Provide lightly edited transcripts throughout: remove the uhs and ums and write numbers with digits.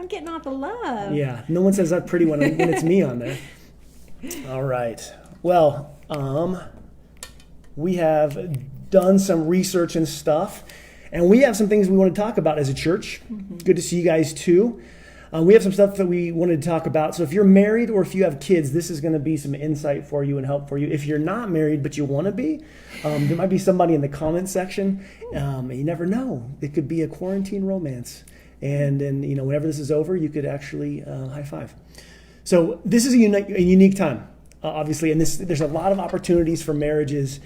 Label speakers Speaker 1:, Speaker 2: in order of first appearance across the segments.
Speaker 1: I'm getting all the love.
Speaker 2: Yeah, no one says that pretty when it's me on there. All right. Well, we have done some research and stuff, and we have some things we want to talk about as a church. Mm-hmm. Good to see you guys too. We have some stuff that we wanted to talk about. So if you're married or if you have kids, this is going to be some insight for you and help for you. If you're not married but you want to be, there might be somebody in the comment section. You never know. It could be a quarantine romance. And whenever this is over, you could actually high five. So this is a unique time, obviously. And there's a lot of opportunities for marriages.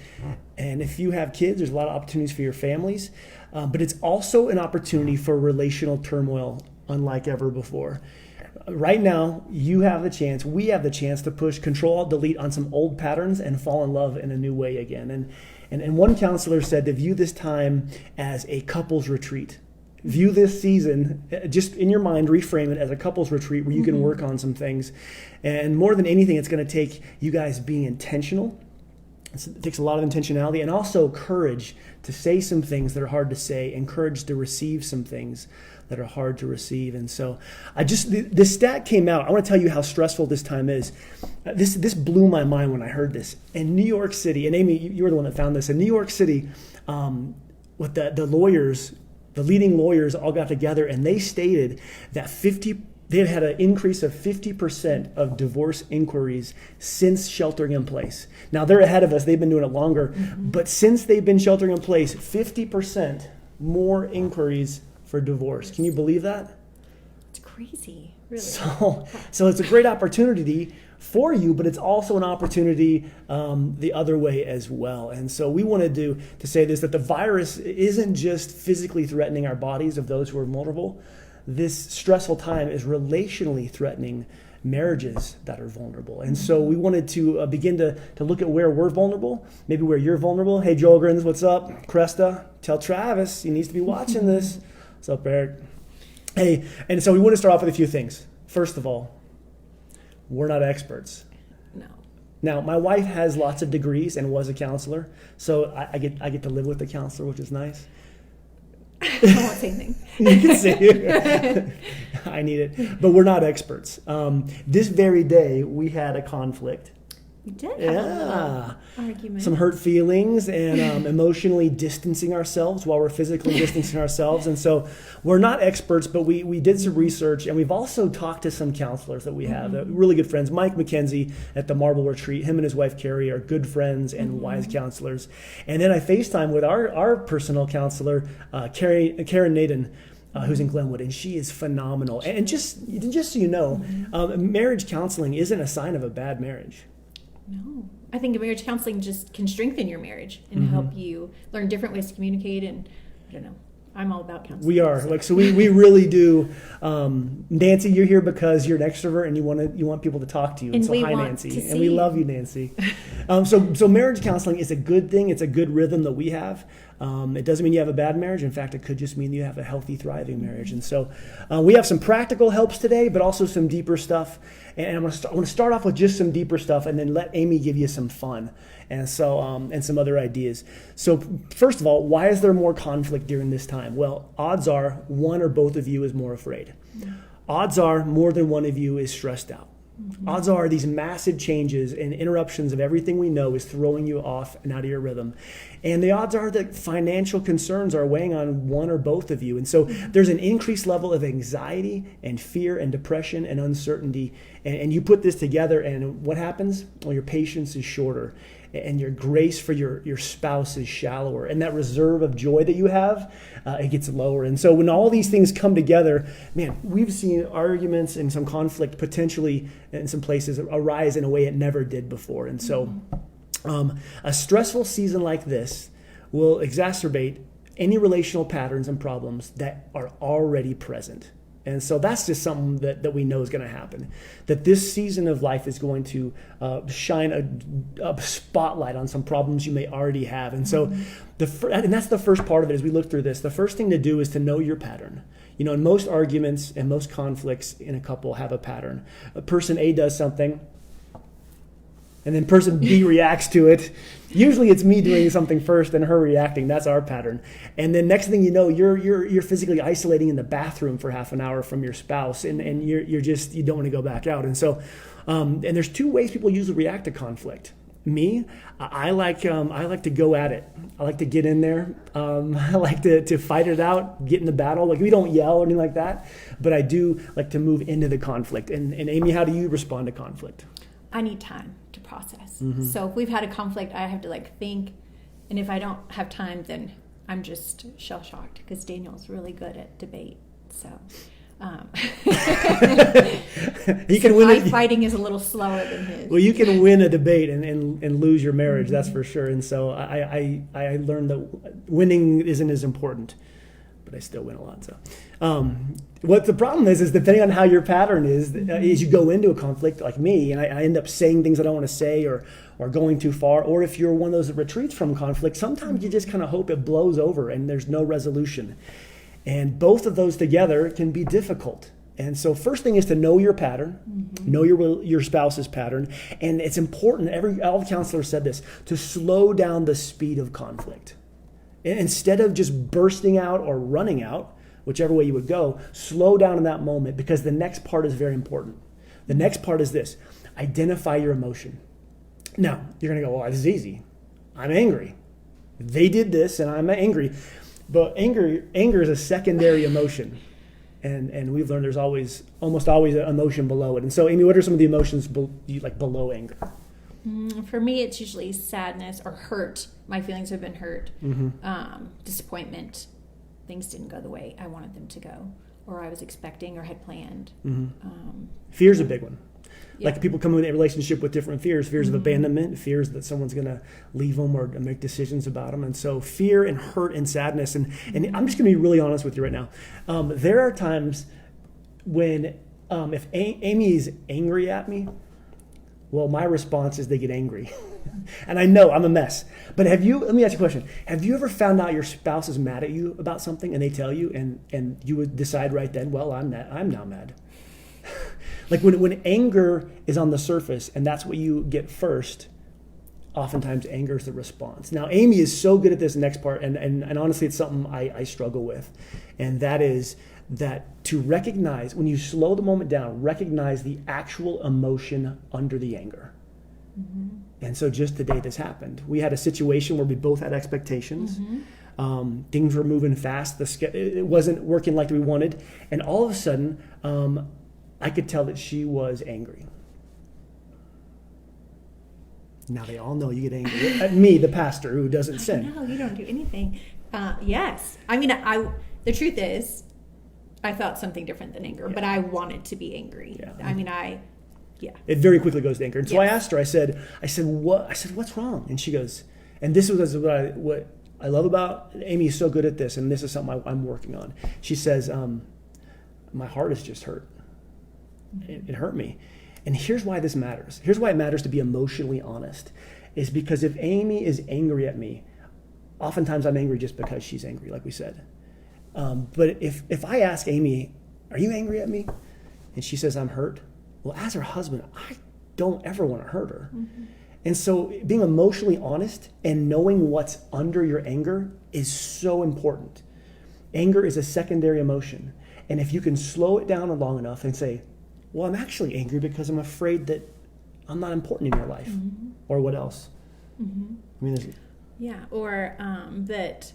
Speaker 2: And if you have kids, there's a lot of opportunities for your families. But it's also an opportunity for relational turmoil unlike ever before. Right now, we have the chance to push Control-Alt-Delete on some old patterns and fall in love in a new way again. And one counselor said to view this time as a couples retreat. View this season, just in your mind, reframe it as a couples retreat where you can work on some things. And more than anything, it's going to take you guys being intentional. It takes a lot of intentionality and also courage to say some things that are hard to say and courage to receive some things that are hard to receive. And so this stat came out. I want to tell you how stressful this time is. This blew my mind when I heard this. In New York City, and Amy, you were the one that found this. In New York City, with the lawyers, the leading lawyers all got together and they stated that they had an increase of 50% of divorce inquiries since sheltering in place. Now, they're ahead of us. They've been doing it longer. But since they've been sheltering in place, 50% more inquiries for divorce. Can you believe that?
Speaker 1: It's crazy, really.
Speaker 2: So it's a great opportunity for you, but it's also an opportunity the other way as well. And so we wanted to say this, that the virus isn't just physically threatening our bodies of those who are vulnerable. This stressful time is relationally threatening marriages that are vulnerable. And so we wanted to begin to look at where we're vulnerable, maybe where you're vulnerable. Hey, Joel Grins, what's up? Cresta, tell Travis he needs to be watching this. What's up, Eric? Hey, and so we want to start off with a few things. First of all, we're not experts.
Speaker 1: No.
Speaker 2: Now, my wife has lots of degrees and was a counselor, so I get to live with the counselor, which is nice.
Speaker 1: I won't say anything.
Speaker 2: You can say it. I need it. But we're not experts. This very day, we had a conflict.
Speaker 1: We did have a argument.
Speaker 2: Some hurt feelings and emotionally distancing ourselves while we're physically distancing ourselves. And so we're not experts, but we did some research, and we've also talked to some counselors that we have, really good friends. Mike McKenzie at the Marble Retreat, him and his wife Carrie are good friends and wise counselors. And then I FaceTime with our personal counselor, Karen Naden, who's in Glenwood, and she is phenomenal. And just so you know, marriage counseling isn't a sign of a bad marriage.
Speaker 1: No. I think marriage counseling just can strengthen your marriage and help you learn different ways to communicate. And I don't know. I'm all about counseling. We
Speaker 2: are. We really do. Nancy, you're here because you're an extrovert and you want people to talk to you. And so hi, Nancy. And we love you, Nancy. So marriage counseling is a good thing. It's a good rhythm that we have. It doesn't mean you have a bad marriage. In fact, it could just mean you have a healthy, thriving marriage. And so we have some practical helps today, but also some deeper stuff. And I want to start off with just some deeper stuff and then let Amy give you some fun and some other ideas. So first of all, why is there more conflict during this time? Well, odds are one or both of you is more afraid. Odds are more than one of you is stressed out. Odds are these massive changes and interruptions of everything we know is throwing you off and out of your rhythm. And the odds are that financial concerns are weighing on one or both of you. And so there's an increased level of anxiety and fear and depression and uncertainty. And you put this together and what happens? Well, your patience is shorter and your grace for your spouse is shallower. And that reserve of joy that you have, it gets lower. And so when all these things come together, man, we've seen arguments and some conflict potentially in some places arise in a way it never did before. And so a stressful season like this will exacerbate any relational patterns and problems that are already present. And so that's just something that we know is going to happen. That this season of life is going to shine a spotlight on some problems you may already have. And so, and that's the first part of it as we look through this. The first thing to do is to know your pattern. You know, in most arguments and most conflicts in a couple have a pattern. Person A does something. And then person B reacts to it. Usually it's me doing something first and her reacting. That's our pattern. And then next thing you know, you're physically isolating in the bathroom for half an hour from your spouse, and you don't want to go back out. And so, and there's two ways people usually react to conflict. Me, I like to go at it. I like to get in there. I like to fight it out, get in the battle. Like, we don't yell or anything like that, but I do like to move into the conflict. And Amy, how do you respond to conflict?
Speaker 1: I need time to process. Mm-hmm. So if we've had a conflict, I have to think, and if I don't have time, then I'm just shell shocked, because Daniel's really good at debate. So
Speaker 2: you can win.
Speaker 1: My fighting is a little slower than his.
Speaker 2: Well, you can win a debate and lose your marriage, mm-hmm. That's for sure. And so I learned that winning isn't as important, but I still win a lot. So what the problem is depending on how your pattern is, as you go into a conflict like me, and I end up saying things I don't want to say, or going too far, or if you're one of those that retreats from conflict, sometimes you just kind of hope it blows over and there's no resolution. And both of those together can be difficult. And so first thing is to know your pattern, mm-hmm. know your spouse's pattern. And it's important, all the counselors said this, to slow down the speed of conflict. And instead of just bursting out or running out, whichever way you would go, slow down in that moment, because the next part is very important. The next part is this: identify your emotion. Now, you're going to go, well, this is easy. I'm angry. They did this and I'm angry. But anger is a secondary emotion. And we've learned there's almost always an emotion below it. And so, Amy, what are some of the emotions below anger?
Speaker 1: For me, it's usually sadness or hurt. My feelings have been hurt. Mm-hmm. Disappointment. Things didn't go the way I wanted them to go, or I was expecting or had planned. Mm-hmm.
Speaker 2: Fear's a big one. Yeah. Like, people come into a relationship with different fears
Speaker 1: Mm-hmm.
Speaker 2: of abandonment, fears that someone's going to leave them or make decisions about them. And so fear and hurt and sadness. And I'm just going to be really honest with you right now. There are times when if Amy is angry at me, well, my response is they get angry. And I know I'm a mess. But let me ask you a question. Have you ever found out your spouse is mad at you about something and they tell you, and you would decide right then, well, I'm now mad. Like, when anger is on the surface and that's what you get first, oftentimes anger is the response. Now, Amy is so good at this next part, and honestly, it's something I struggle with. And that is that to recognize, when you slow the moment down, recognize the actual emotion under the anger. Mm-hmm. And so just today this happened. We had a situation where we both had expectations. Mm-hmm. Things were moving fast. It wasn't working like we wanted. And all of a sudden, I could tell that she was angry. Now they all know you get angry at me, the pastor who doesn't sin.
Speaker 1: No, you don't do anything. Yes. I mean, the truth is, I thought something different than anger, but I wanted to be angry. Yeah. I mean, yeah. It
Speaker 2: very quickly goes to anger. And so I asked her, I said, what's wrong? And she goes, and this was what I love about Amy is so good at this, and this is something I'm working on. She says, my heart is just hurt. It hurt me. And here's why this matters. Here's why it matters to be emotionally honest, is because if Amy is angry at me, oftentimes I'm angry just because she's angry, like we said. But if I ask Amy, are you angry at me? And she says, I'm hurt. Well, as her husband, I don't ever want to hurt her. Mm-hmm. And so being emotionally honest and knowing what's under your anger is so important. Anger is a secondary emotion. And if you can slow it down long enough and say, well, I'm actually angry because I'm afraid that I'm not important in your life. Mm-hmm. Or what else? Mm-hmm. I mean,
Speaker 1: or that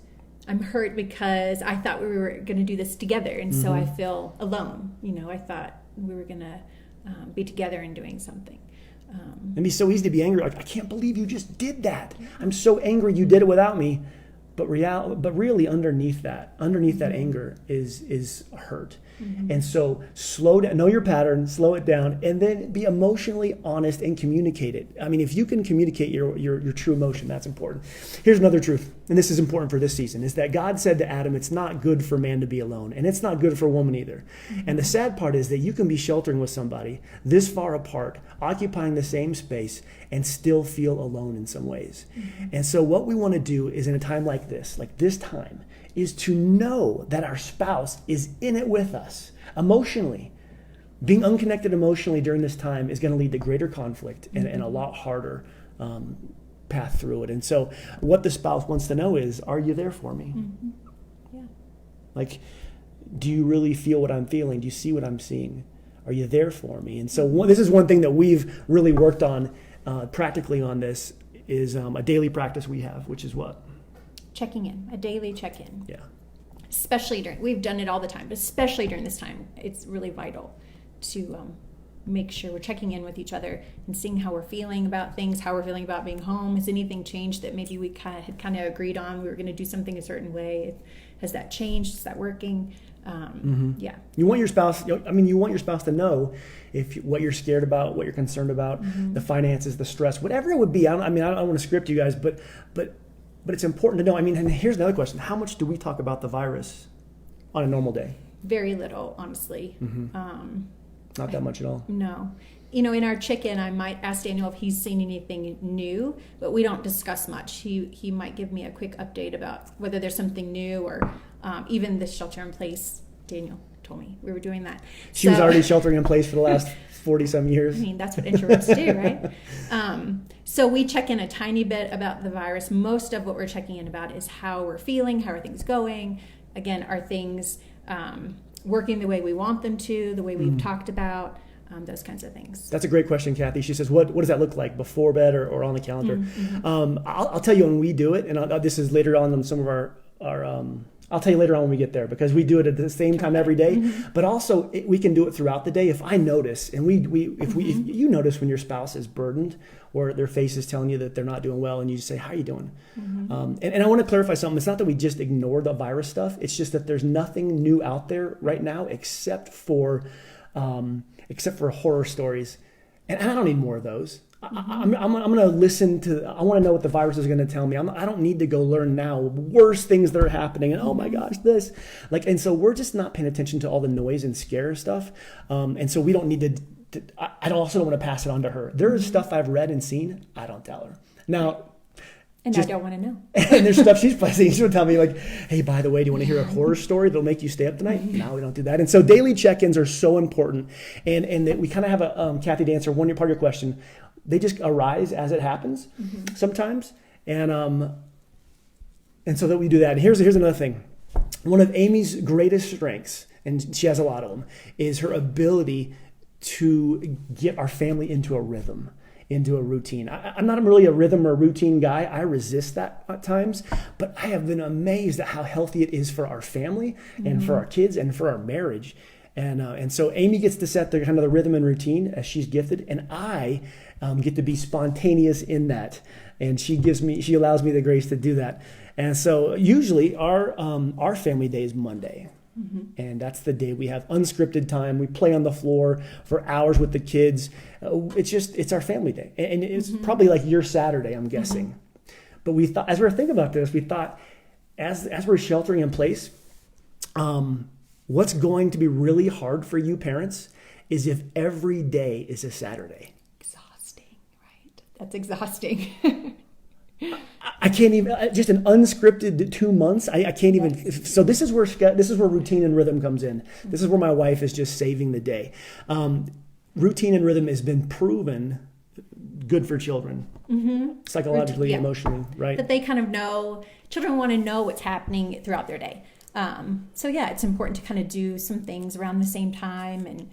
Speaker 1: I'm hurt because I thought we were going to do this together, and so I feel alone. I thought we were going to be together and doing something.
Speaker 2: It'd be so easy to be angry. Like, I can't believe you just did that. Yeah. I'm so angry you did it without me. But really underneath that anger is hurt. Mm-hmm. And so slow down, know your pattern, slow it down, and then be emotionally honest and communicate it. I mean, if you can communicate your true emotion, that's important. Here's another truth, and this is important for this season, is that God said to Adam, it's not good for man to be alone, and it's not good for woman either. Mm-hmm. And the sad part is that you can be sheltering with somebody this far apart, occupying the same space, and still feel alone in some ways. Mm-hmm. And so what we want to do is, in a time like this time, is to know that our spouse is in it with us emotionally. being unconnected emotionally during this time is going to lead to greater conflict and a lot harder path through it. And so what the spouse wants to know is, are you there for me?
Speaker 1: Mm-hmm. Yeah.
Speaker 2: Like, do you really feel what I'm feeling? Do you see what I'm seeing? Are you there for me? And so this is one thing that we've really worked on practically on this is a daily practice we have, which is what?
Speaker 1: Checking in, a daily check-in.
Speaker 2: Yeah.
Speaker 1: Especially we've done it all the time, but especially during this time, it's really vital to make sure we're checking in with each other and seeing how we're feeling about things, how we're feeling about being home. Has anything changed that maybe we had agreed on? We were going to do something a certain way. Has that changed? Is that working? Yeah.
Speaker 2: You want your spouse to know what you're scared about, what you're concerned about, the finances, the stress, whatever it would be. I don't want to script you guys, but it's important to know. I mean, and here's another question. How much do we talk about the virus on a normal day?
Speaker 1: Very little, honestly.
Speaker 2: Not that much at all.
Speaker 1: No. In our check-in, I might ask Daniel if he's seen anything new, but we don't discuss much. He might give me a quick update about whether there's something new or even the shelter in place. Daniel told me we were doing that.
Speaker 2: She was already sheltering in place for the last 40-some years.
Speaker 1: I mean, that's what introverts do, right? So we check in a tiny bit about the virus. Most of what we're checking in about is how we're feeling, how are things going. Again, are things working the way we want them to, the way we've talked about, those kinds of things.
Speaker 2: That's a great question, Kathy. She says, what does that look like before bed or on the calendar? I'll tell you when we do it, and this is later on in some of our I'll tell you later on when we get there, because we do it at the same time every day. But also we can do it throughout the day. If I notice, and if you notice when your spouse is burdened or their face is telling you that they're not doing well, and you say, how are you doing? And I want to clarify something. It's not that we just ignore the virus stuff. It's just that there's nothing new out there right now except for horror stories. And I don't need more of those. I'm going to listen to, I want to know what the virus is going to tell me. I don't need to go learn now worse things that are happening. And oh my gosh, this. And so we're just not paying attention to all the noise and scare stuff. And so we don't need to I also don't want to pass it on to her. There is stuff I've read and seen, I don't tell her. Now,
Speaker 1: and I don't want to know.
Speaker 2: And there's stuff she's saying. She'll tell me like, hey, by the way, do you want to hear a horror story that'll make you stay up tonight? No, we don't do that. And so daily check-ins are so important. And that we kind of have a, Kathy, to answer part of your question. They just arise as it happens sometimes. And so that we do that. And here's another thing. One of Amy's greatest strengths, and she has a lot of them, is her ability to get our family into a rhythm, into a routine. I'm not really a rhythm or routine guy. I resist that at times, but I have been amazed at how healthy it is for our family and for our kids and for our marriage. And so Amy gets to set the kind of the rhythm and routine as she's gifted, and I get to be spontaneous in that. And she allows me the grace to do that. And so usually our family day is Monday. And that's the day we have unscripted time. We play on the floor for hours with the kids. It's our family day. And it's probably like your Saturday, I'm guessing. But we thought, as we were thinking about this, we thought, as we're sheltering in place, what's going to be really hard for you parents is if every day is a Saturday.
Speaker 1: Exhausting, right? That's exhausting.
Speaker 2: I can't even, just an unscripted 2 months. I can't even. So this is where routine and rhythm comes in. This is where my wife is just saving the day. Routine and rhythm has been proven good for children, psychologically, emotionally, right?
Speaker 1: That they kind of know. Children want to know what's happening throughout their day. So yeah, it's important to kind of do some things around the same time and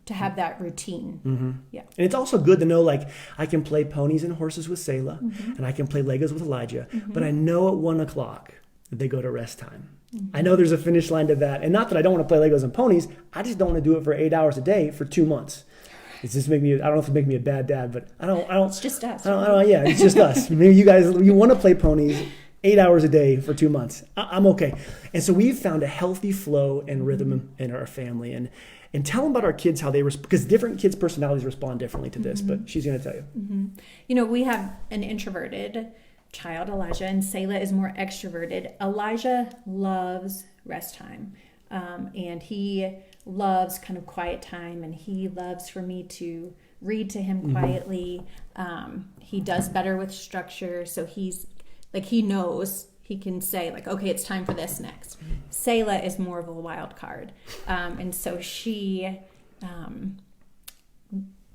Speaker 1: to have that routine. Yeah.
Speaker 2: And it's also good to know, like, I can play ponies and horses with Selah, and I can play Legos with Elijah, but I know at 1:00 that they go to rest time. I know there's a finish line to that. And not that I don't want to play Legos and ponies, I just don't want to do it for 8 hours a day for 2 months. It's just I don't know if it's making me a bad dad, but I don't.
Speaker 1: It's just us.
Speaker 2: Yeah, it's just us. Maybe you want to play ponies 8 hours a day for 2 months. I'm okay. And so we've found a healthy flow and rhythm in our family. And tell them about our kids, how they because different kids' personalities respond differently to this, but she's going to tell you.
Speaker 1: We have an introverted child, Elijah, and Selah is more extroverted. Elijah loves rest time, and he loves kind of quiet time, and he loves for me to read to him quietly. He does better with structure, so he knows. He can say, like, okay, it's time for this next. Selah is more of a wild card. And so she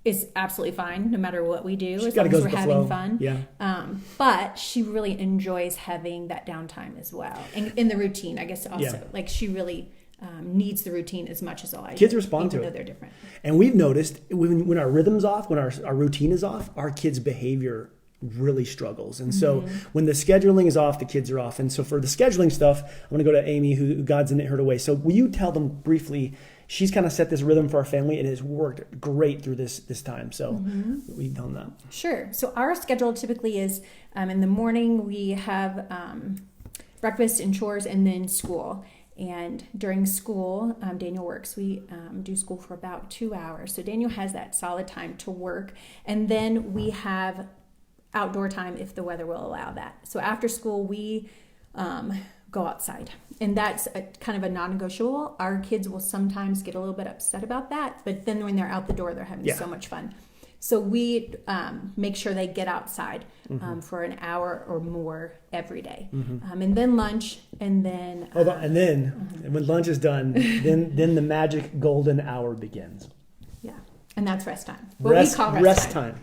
Speaker 1: is absolutely fine no matter what we do, as
Speaker 2: gotta
Speaker 1: long as
Speaker 2: go
Speaker 1: we're
Speaker 2: with the
Speaker 1: having
Speaker 2: flow.
Speaker 1: fun.
Speaker 2: Yeah.
Speaker 1: But she really enjoys having that downtime as well, and in the routine, I guess also.
Speaker 2: Yeah.
Speaker 1: Like she really needs the routine as much as I do.
Speaker 2: Kids respond to
Speaker 1: even
Speaker 2: it.
Speaker 1: though they're different.
Speaker 2: And we've noticed when our rhythm's off, when our routine is off, our kids' behavior really struggles. And so when the scheduling is off, the kids are off. And so for the scheduling stuff, I'm going to go to Amy, who God's in it her way. So will you tell them briefly? She's kind of set this rhythm for our family, and it has worked great through this time. So we've done that.
Speaker 1: Sure. So our schedule typically is in the morning we have breakfast and chores, and then school. And during school, Daniel works. We do school for about 2 hours. So Daniel has that solid time to work. And then we have outdoor time if the weather will allow that. So after school, we go outside. And that's kind of a non-negotiable. Our kids will sometimes get a little bit upset about that. But then when they're out the door, they're having so much fun. So we make sure they get outside for an hour or more every day. And then lunch, and then...
Speaker 2: and then when lunch is done, then the magic golden hour begins.
Speaker 1: Yeah, and that's rest time.
Speaker 2: We call rest time.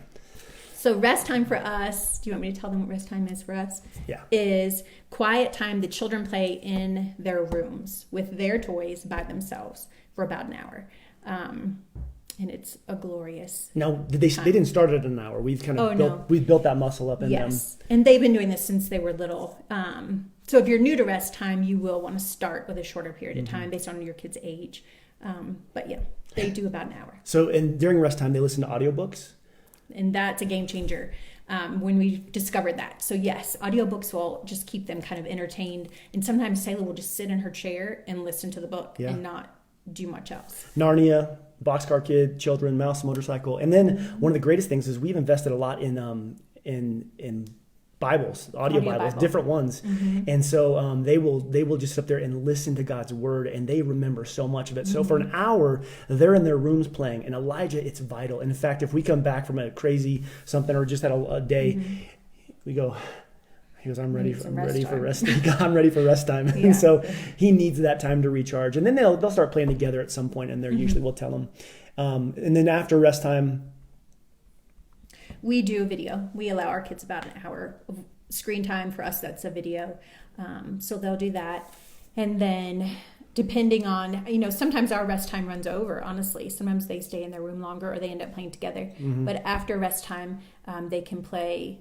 Speaker 1: So rest time for us, do you want me to tell them what rest time is for us?
Speaker 2: Yeah.
Speaker 1: Is quiet time the children play in their rooms with their toys by themselves for about an hour. And it's a glorious
Speaker 2: Now, they didn't start at an hour. We've we've built that muscle up in them.
Speaker 1: Yes, and they've been doing this since they were little. So if you're new to rest time, you will want to start with a shorter period of time based on your kid's age. But yeah, they do about an hour.
Speaker 2: So, and during rest time, they listen to audiobooks?
Speaker 1: And that's a game changer when we discovered that. So yes, audiobooks will just keep them kind of entertained. And sometimes Taylor will just sit in her chair and listen to the book and not do much else.
Speaker 2: Narnia, Boxcar Kid, Children, Mouse, Motorcycle. And then one of the greatest things is we've invested a lot in Bibles, audio Bibles, different ones. And so they will just sit there and listen to God's word, and they remember so much of it. So for an hour, they're in their rooms playing. And Elijah, it's vital. And in fact, if we come back from a crazy something or just had a day, we go... He goes, I'm ready for rest. I'm ready for rest time. And so he needs that time to recharge. And then they'll start playing together at some point, and usually we'll tell him. And then after rest time,
Speaker 1: we do a video. We allow our kids about an hour of screen time. For us, that's a video. So they'll do that. And then depending on, sometimes our rest time runs over, honestly. Sometimes they stay in their room longer or they end up playing together. But after rest time, they can play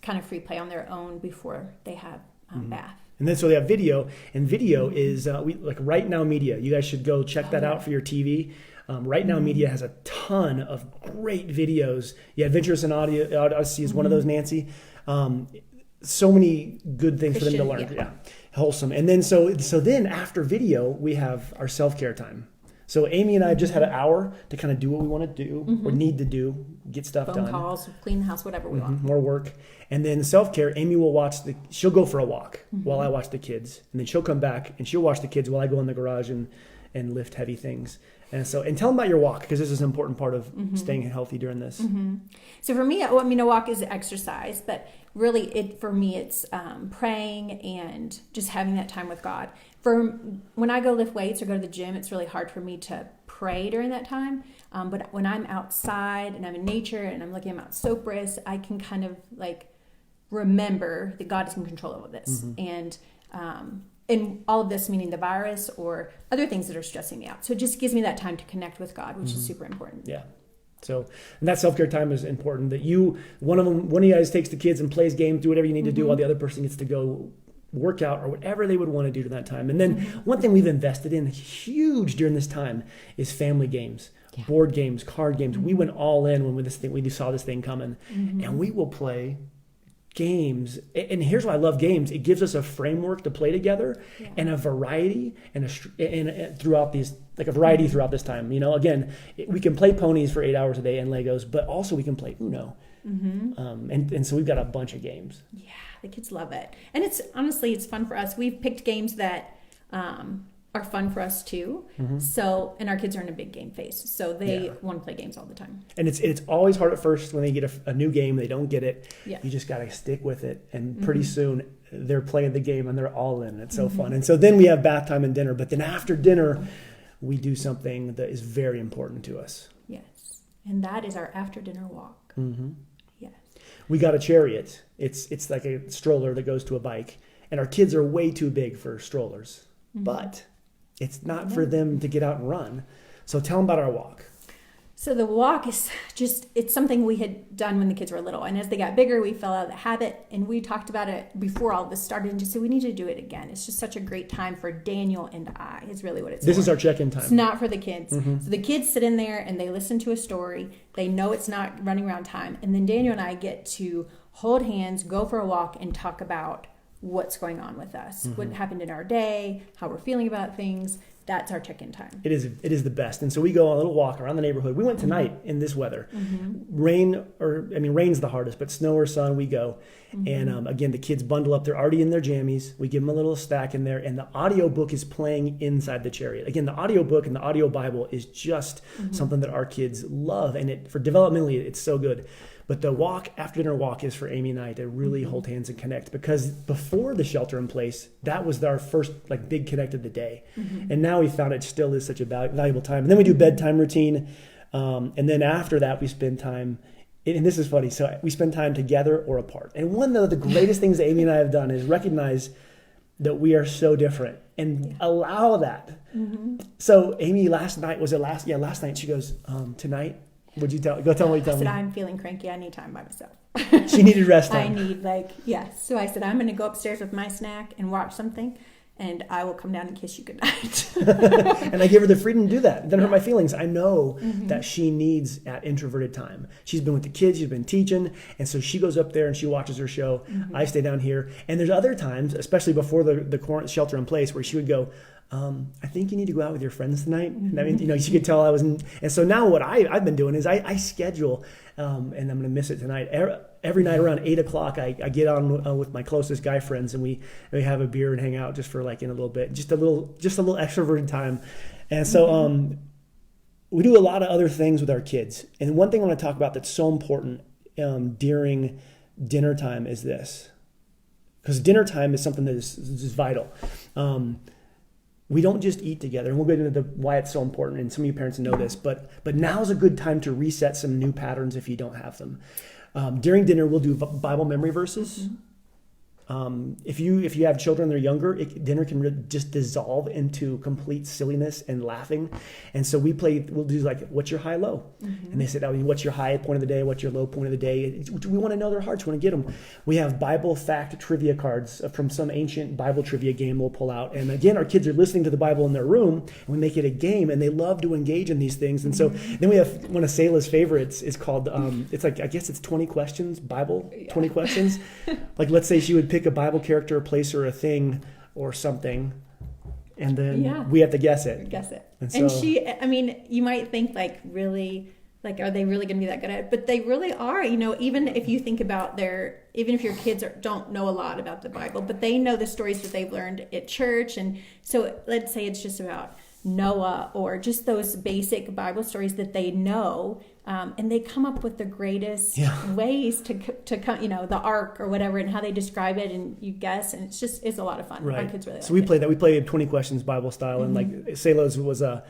Speaker 1: kind of free play on their own before they have bath.
Speaker 2: And then so they have video, and video is like Right Now Media. You guys should go check that out for your TV. Right Now Media has a ton of great videos. Yeah, Adventures in Odyssey is one of those, Nancy. So many good things Christian, for them to learn. Yeah, wholesome. And then so then after video, we have our self-care time. So Amy and I just had an hour to kind of do what we want to do or need to do, get stuff done.
Speaker 1: Phone calls, clean the house, whatever we want.
Speaker 2: More work. And then self-care, Amy will she'll go for a walk while I watch the kids. And then she'll come back and she'll watch the kids while I go in the garage and lift heavy things. And tell them about your walk, because this is an important part of staying healthy during this.
Speaker 1: So for me, a walk is exercise, but really for me, it's praying and just having that time with God. When I go lift weights or go to the gym, it's really hard for me to pray during that time. But when I'm outside and I'm in nature and I'm looking at Mount Sopris, I can kind of remember that God is in control of this. And all of this, meaning the virus or other things that are stressing me out. So it just gives me that time to connect with God, which is super important.
Speaker 2: Yeah. So, and that self-care time is important, that one of you guys takes the kids and plays games, do whatever you need to do, while the other person gets to go work out or whatever they would want to do to that time. And then one thing we've invested in huge during this time is family games, board games, card games. We went all in when we saw this thing coming, and we will play games. And here's why I love games. It gives us a framework to play together and a variety throughout this time. Again, we can play ponies for 8 hours a day and Legos, but also we can play Uno. And so we've got a bunch of games.
Speaker 1: Yeah, the kids love it. And it's fun for us. We've picked games that are fun for us too. So, and our kids are in a big game phase, so they want to play games all the time. And
Speaker 2: it's always hard at first when they get a new game, they don't get it.
Speaker 1: Yeah.
Speaker 2: You just got to stick with it, and pretty soon they're playing the game and they're all in. It's so fun. And so then we have bath time and dinner, but then after dinner, we do something that is very important to us.
Speaker 1: Yes. And that is our after dinner walk.
Speaker 2: Mm-hmm.
Speaker 1: Yes.
Speaker 2: We got a chariot. It's like a stroller that goes to a bike. And our kids are way too big for strollers. Mm-hmm. But it's not for them to get out and run. So tell them about our walk.
Speaker 1: So the walk is it's something we had done when the kids were little. And as they got bigger, we fell out of the habit. And we talked about it before all this started and just said, we need to do it again. It's just such a great time for Daniel and I, is really what it's
Speaker 2: This
Speaker 1: for.
Speaker 2: is our check-in time.
Speaker 1: It's not for the kids.
Speaker 2: Mm-hmm.
Speaker 1: So the kids sit in there and they listen to a story. They know it's not running around time. And then Daniel and I get to hold hands, go for a walk, and talk about what's going on with us, what happened in our day, how we're feeling about things. That's our check-in time. It
Speaker 2: is the best. And so we go on a little walk around the neighborhood. We went tonight in this weather. Rain's the hardest, but snow or sun, we go. And again, the kids bundle up. They're already in their jammies. We give them a little stack in there, and the audio book is playing inside the chariot. Again, the audio book and the audio Bible is just something that our kids love, and for developmentally, it's so good. But the walk, after dinner walk, is for Amy and I to really hold hands and connect, because before the shelter in place, that was our first big connect of the day. And now we found it still is such a valuable time. And then we do bedtime routine. And then after that, we spend time, and this is funny, so we spend time together or apart. And one of the greatest things that Amy and I have done is recognize that we are so different and allow that. So Amy, last night, she goes, tonight, would you tell me?
Speaker 1: I said, I'm feeling cranky. I need time by myself.
Speaker 2: She needed rest time.
Speaker 1: I need So I said, I'm going to go upstairs with my snack and watch something, and I will come down and kiss you goodnight.
Speaker 2: And I give her the freedom to do that. It doesn't hurt my feelings. I know that she needs that introverted time. She's been with the kids. She's been teaching. And so she goes up there and she watches her show. I stay down here. And there's other times, especially before the shelter in place, where she would go, I think you need to go out with your friends tonight. And I mean, she could tell I was and so now what I've been doing is I schedule, and I'm going to miss it tonight. Every night around 8:00, I get on with my closest guy friends, and we have a beer and hang out just for in a little bit, just a little extroverted time. And so we do a lot of other things with our kids. And one thing I want to talk about that's so important during dinner time is this, because dinner time is something that is vital. We don't just eat together, and we'll get into why it's so important, and some of you parents know this, but now is a good time to reset some new patterns if you don't have them. During dinner, we'll do Bible memory verses. If you have children that are younger, dinner can just dissolve into complete silliness and laughing. And so we'll do what's your high low? And they said, what's your high point of the day? What's your low point of the day? We want to know their hearts. We want to get them. We have Bible fact trivia cards from some ancient Bible trivia game we'll pull out. And again, our kids are listening to the Bible in their room, and we make it a game, and they love to engage in these things. And so then we have one of Selah's favorites is called, it's I guess it's 20 questions, Bible, 20 questions. Let's say she would pick a Bible character, a place, or a thing or something, and then we have to guess it. And she, you might think really, are they really going to be that good at it? But they really are. Even if you think about even if your kids don't know a lot about the Bible, but they know the stories that they've learned at church. And so let's say it's just about Noah or just those basic Bible stories that they know. And they come up with the greatest ways to come, the ark or whatever, and how they describe it, and you guess, and it's a lot of fun. Right.
Speaker 1: Our kids really
Speaker 2: so we play that. We play 20 questions Bible style, and Selah's was the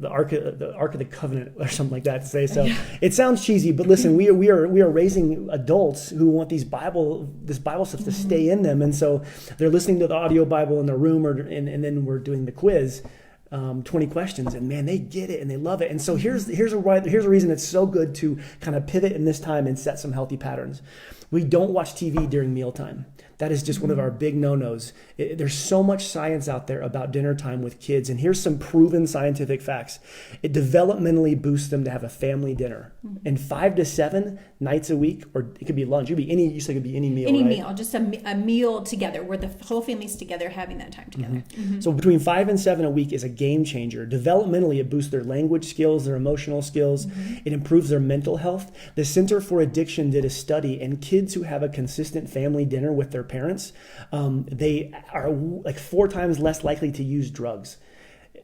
Speaker 2: ark of the covenant or something like that to say. So it sounds cheesy, but listen, we are raising adults who want this Bible stuff to stay in them, and so they're listening to the audio Bible in their room, and then we're doing the quiz. 20 questions, and man, they get it and they love it. And so here's a reason it's so good to kind of pivot in this time and set some healthy patterns. We don't watch TV during mealtime. That is just one of our big no-nos. There's so much science out there about dinner time with kids, and here's some proven scientific facts. It developmentally boosts them to have a family dinner. And 5 to 7 nights a week, or it could be lunch. You said it could be any meal,
Speaker 1: Any
Speaker 2: right?
Speaker 1: meal, just a meal together where the whole family's together having that time together.
Speaker 2: So between 5 and 7 a week is a game changer. Developmentally, it boosts their language skills, their emotional skills. It improves their mental health. The Center for Addiction did a study, and kids who have a consistent family dinner with their parents, they are 4 times less likely to use drugs,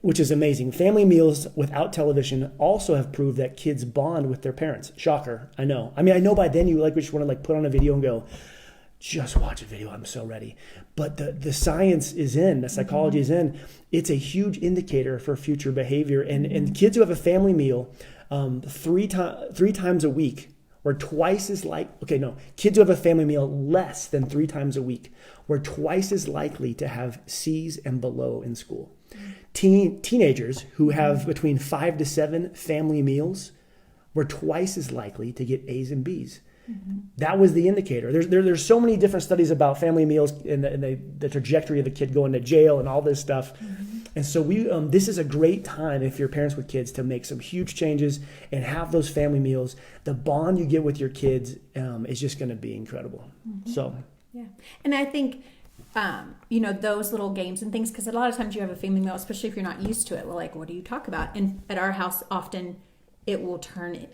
Speaker 2: which is amazing. Family meals without television also have proved that kids bond with their parents. Shocker, I know. I know by then you just want to put on a video and go, just watch a video. I'm so ready. But the science is in, the psychology is in. It's a huge indicator for future behavior. And kids who have a family meal 3 times a week were twice as kids who have a family meal less than 3 times a week were twice as likely to have C's and below in school. Teenagers who have between 5 to 7 family meals were twice as likely to get A's and B's. That was the indicator. There's so many different studies about family meals and the trajectory of a kid going to jail and all this stuff. And so this is a great time if you're parents with kids to make some huge changes and have those family meals. The bond you get with your kids is just going to be incredible. So
Speaker 1: yeah, and I think those little games and things, because a lot of times you have a family meal, especially if you're not used to it. Well, like, what do you talk about? And at our house, often it will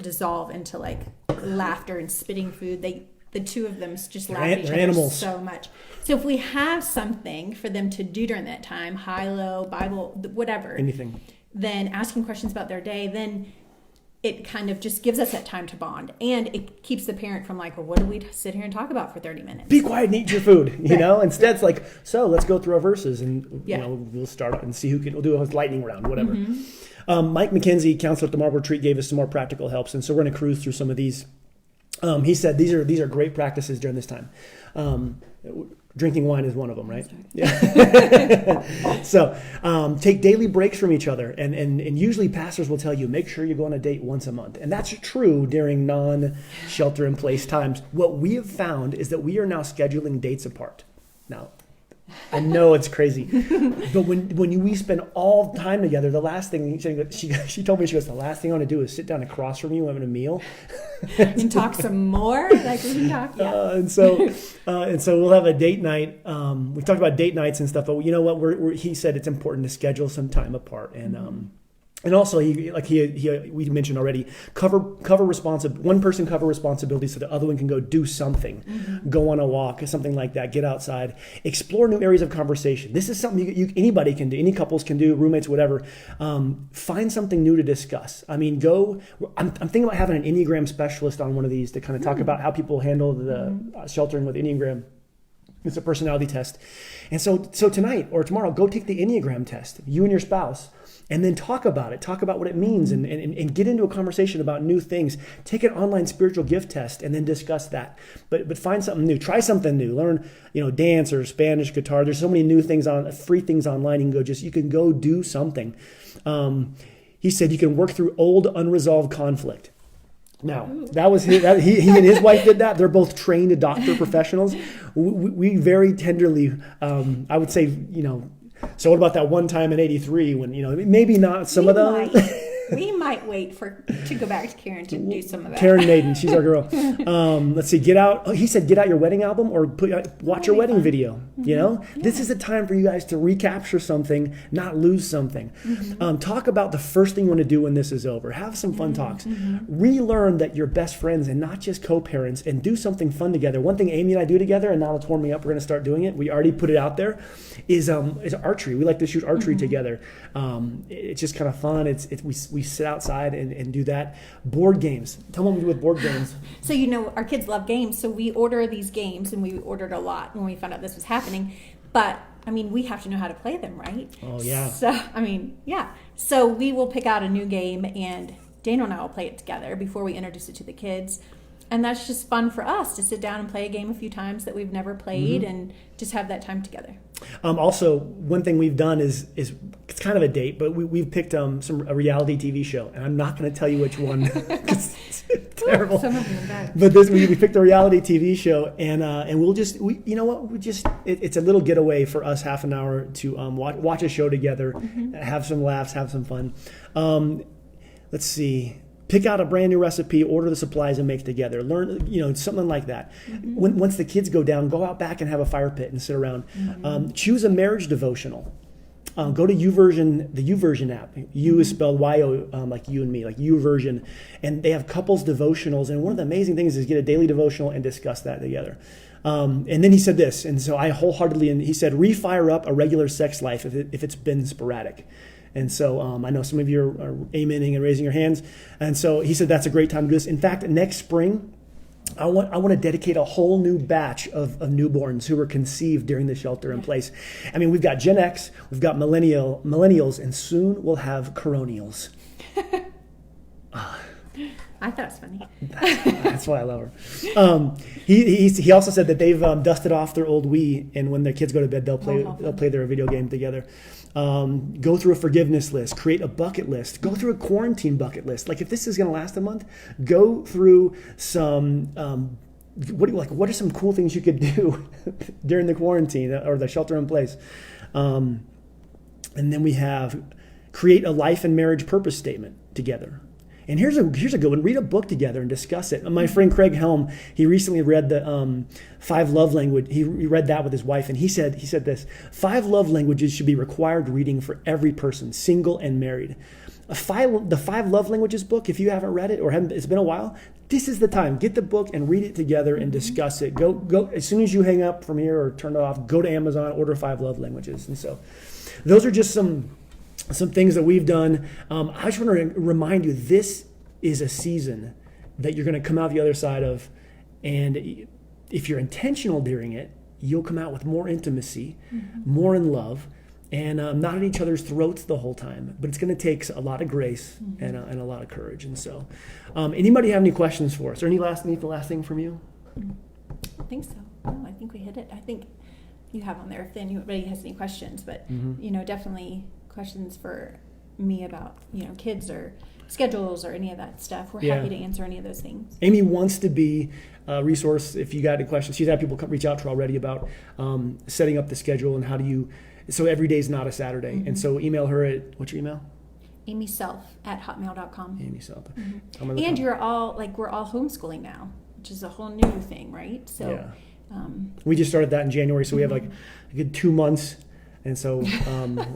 Speaker 1: dissolve into like laughter and spitting food. The two of them just laugh at each other so much. So if we have something for them to do during that time, high, low, Bible, whatever,
Speaker 2: anything,
Speaker 1: then asking questions about their day, then it kind of just gives us that time to bond. And it keeps the parent from like, well, what do we sit here and talk about for 30 minutes?
Speaker 2: Be quiet and eat your food, you know? Instead, it's like, so let's go through our verses and we'll start and see we'll do a lightning round, whatever. Mike McKenzie, counselor at the Marble Retreat, gave us some more practical helps. And so we're going to cruise through some of these. He said these are great practices during this time. Drinking wine is one of them, right? Yeah. So take daily breaks from each other. And usually pastors will tell you, make sure you go on a date once a month. And that's true during non-shelter-in-place times. What we have found is that we are now scheduling dates apart. Now, I know it's crazy, but when we spend all the time together, the last thing she told me, she goes, the last thing I want to do is sit down across from you having a meal
Speaker 1: and talk some more. Like we can talk, yeah.
Speaker 2: And so we'll have a date night. We've talked about date nights and stuff, but you know what? He said it's important to schedule some time apart, and also we mentioned already, one person cover responsibility so the other one can go do something, go on a walk, something like that, get outside, explore new areas of conversation. This is something anybody can do, any couples can do, roommates, whatever. Find something new to discuss. I mean, I'm thinking about having an Enneagram specialist on one of these to kind of talk about how people handle the sheltering with Enneagram. It's a personality test. And so tonight or tomorrow, go take the Enneagram test, you and your spouse. And then talk about it. Talk about what it means and get into a conversation about new things. Take an online spiritual gift test and then discuss that. But find something new. Try something new. Learn, dance or Spanish, guitar. There's so many new things free things online. You can go do something. He said you can work through old unresolved conflict. Now, that was he and his wife did that. They're both trained doctor professionals. We very tenderly, I would say, so what about that one time in '83 when, maybe not some of those?
Speaker 1: We might wait to go back to Karen to do some of that.
Speaker 2: Karen Maiden, she's our girl. Let's see, he said get out your wedding album or watch your wedding video. This is a time for you guys to recapture something, not lose something. Talk about the first thing you want to do when this is over. Have some fun talks. Relearn that you're best friends and not just co-parents, and do something fun together. One thing Amy and I do together, and now it's warming up, we're going to start doing it. We already put it out there. Is archery. We like to shoot archery together. It's just kind of fun. We sit outside and do that. Board games. Tell them what we do with board games.
Speaker 1: So our kids love games, so we order these games, and we ordered a lot when we found out this was happening. But we have to know how to play them, right?
Speaker 2: Oh yeah.
Speaker 1: So yeah. So we will pick out a new game, and Daniel and I will play it together before we introduce it to the kids. And that's just fun for us to sit down and play a game a few times that we've never played and just have that time together.
Speaker 2: Also, one thing we've done is it's kind of a date, but we've picked a reality TV show, and I'm not going to tell you which one because it's terrible.
Speaker 1: Some of them are bad.
Speaker 2: But we picked a reality TV show, and we'll just it's a little getaway for us, half an hour to watch a show together, have some laughs, have some fun. Let's see. Pick out a brand new recipe, order the supplies, and make it together. Learn, something like that. Once the kids go down, go out back and have a fire pit and sit around. Choose a marriage devotional. Go to YouVersion, the YouVersion app. You is spelled Y-O, like you and me, like YouVersion. And they have couples devotionals. And one of the amazing things is get a daily devotional and discuss that together. And then he said this, and so I wholeheartedly, and he said, refire up a regular sex life if it's been sporadic. And so I know some of you are amening and raising your hands. And so he said that's a great time to do this. In fact, next spring, I want to dedicate a whole new batch of newborns who were conceived during the shelter in place. I mean, we've got Gen X, we've got millennials, and soon we'll have coronials.
Speaker 1: I thought it was funny.
Speaker 2: That's why I love her. He also said that they've dusted off their old Wii, and when their kids go to bed, they'll play their video game together. Go through a forgiveness list, create a bucket list, go through a quarantine bucket list. Like if this is going to last a month, go through some. What are some cool things you could do during the quarantine or the shelter in place? And then we have create a life and marriage purpose statement together. And here's a good one. Read a book together and discuss it. My friend Craig Helm, he recently read the 5 love language. He read that with his wife, and he said this: 5 love languages should be required reading for every person, single and married. The 5 love languages book, if you haven't read it or it's been a while, this is the time. Get the book and read it together and discuss it. Go as soon as you hang up from here or turn it off, go to Amazon, order 5 love languages. And so those are just some things that we've done. I just want to remind you, this is a season that you're going to come out the other side of. And if you're intentional during it, you'll come out with more intimacy, more in love, and not at each other's throats the whole time. But it's going to take a lot of grace and a lot of courage. And so anybody have any questions for us? Or the last thing from you?
Speaker 1: I think so. No, I think we hit it. I think you have on there if anybody has any questions. But, definitely questions for me about kids or schedules or any of that stuff. We're happy to answer any of those things.
Speaker 2: Amy wants to be a resource if you got any questions. She's had people reach out to her already about setting up the schedule and how do you, so every day is not a Saturday. And so email her at, what's your email?
Speaker 1: amyself@hotmail.com.
Speaker 2: Amyself.
Speaker 1: And we're all homeschooling now, which is a whole new thing, right? So
Speaker 2: we just started that in January, so we have like a good 2 months. And so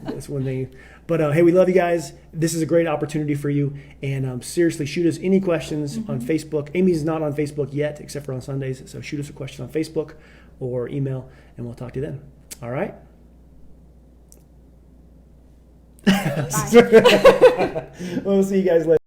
Speaker 2: that's when they, but hey, we love you guys. This is a great opportunity for you. And seriously, shoot us any questions on Facebook. Amy's not on Facebook yet, except for on Sundays. So shoot us a question on Facebook or email, and we'll talk to you then. All right? We'll see you guys later.